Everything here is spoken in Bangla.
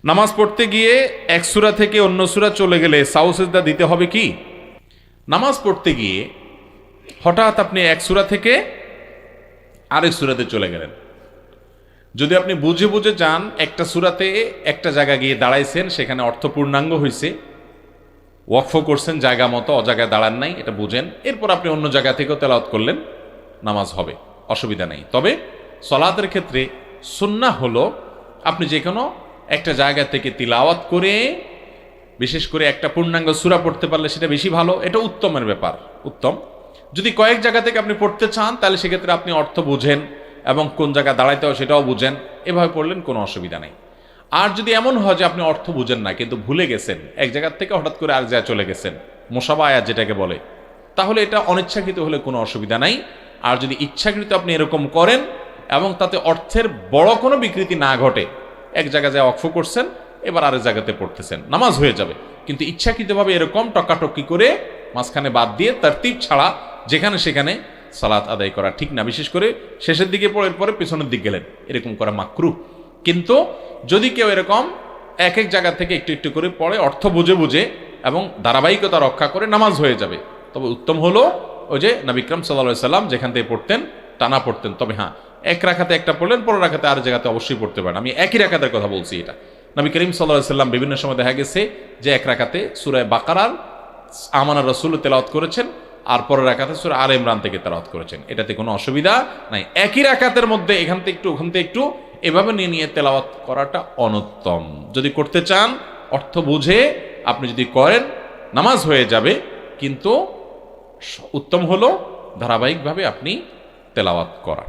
নামাজ পড়তে গিয়ে এক সূরা থেকে অন্য সূরা চলে গেলে সাউ সিজদা দিতে হবে কি? নামাজ পড়তে গিয়ে হঠাৎ আপনি এক সূরা থেকে আরেক সূরাতে চলে গেলেন, যদি আপনি বুঝে বুঝে যান একটা সূরাতে একটা জায়গা গিয়ে দাঁড়াইছেন, সেখানে অর্থ পূর্ণাঙ্গ হয়েছে, ওয়াকফ করছেন জায়গা মতো, অজায়গায় দাঁড়ান নাই, এটা বুঝেন, এরপর আপনি অন্য জায়গা থেকেও তেলাওয়াত করলেন, নামাজ হবে, অসুবিধা নেই। তবে সলাতের ক্ষেত্রে সুন্নাহ হলো আপনি যে কোনো একটা জায়গা থেকে তিলাওয়াত করে, বিশেষ করে একটা পূর্ণাঙ্গ সূরা পড়তে পারলে সেটা বেশি ভালো, এটা উত্তমের ব্যাপার, উত্তম। যদি কয়েক জায়গা থেকে আপনি পড়তে চান তাহলে সেক্ষেত্রে আপনি অর্থ বুঝেন এবং কোন জায়গায় দাঁড়াইতে হয় সেটাও বুঝেন, এভাবে পড়লেন কোনো অসুবিধা নেই। আর যদি এমন হয় যে আপনি অর্থ বুঝেন না কিন্তু ভুলে গেছেন, এক জায়গা থেকে হঠাৎ করে আরেক জায়গায় চলে গেছেন, মুসাবা আয়াত যেটাকে বলে, তাহলে এটা অনিচ্ছাকৃত হলে কোনো অসুবিধা নাই। আর যদি ইচ্ছাকৃত আপনি এরকম করেন এবং তাতে অর্থের বড় কোনো বিকৃতি না ঘটে, এক জায়গায় যায় ওয়াকফ করছেন, এবার আরেক জায়গাতে পড়তেছেন, নামাজ হয়ে যাবে। কিন্তু ইচ্ছাকৃতভাবে এরকম টকাটকি করে মাঝখানে বাদ দিয়ে তারতিব ছাড়া যেখানে সেখানে সালাত আদায় করা ঠিক না। বিশেষ করে শেষের দিকে পড়ে পরে পেছনের দিক গেলেন, এরকম করা মাকরুহ। কিন্তু যদি কেউ এরকম এক এক জায়গা থেকে একটু একটু করে পড়ে, অর্থ বুঝে বুঝে এবং ধারাবাহিকতা রক্ষা করে, নামাজ হয়ে যাবে। তবে উত্তম হলো ওই যে নবী আকরাম সাল্লাল্লাহু আলাইহি সাল্লাম যেখান থেকে পড়তেন টানা পড়তেন। তবে হ্যাঁ, এক রাকাতে একটা পড়লেন, পরের রাকাতে আর জায়গাতে অবশ্যই পড়তে পারেন। আমি একই রাকাতের কথা বলছি। এটা নবী করিম সাল্লাল্লাহু আলাইহি সাল্লাম বিভিন্ন সময় দেখা গেছে যে এক রাকাতে সূরা বাকারার আমানার রাসূল তেলাওয়াত করেছেন, আর পরের রাকাতে সূরা আলে ইমরান থেকে তেলাওয়াত করেছেন, এটাতে কোনো অসুবিধা নাই। একই রাকাতের মধ্যে এখান থেকে একটু ওখান থেকে একটু এভাবে নিয়ে নিয়ে তেলাওয়াত করাটা অনুত্তম। যদি করতে চান অর্থ বুঝে আপনি যদি করেন, নামাজ হয়ে যাবে, কিন্তু উত্তম হলো ধারাবাহিকভাবে আপনি তেলাওয়াত করা।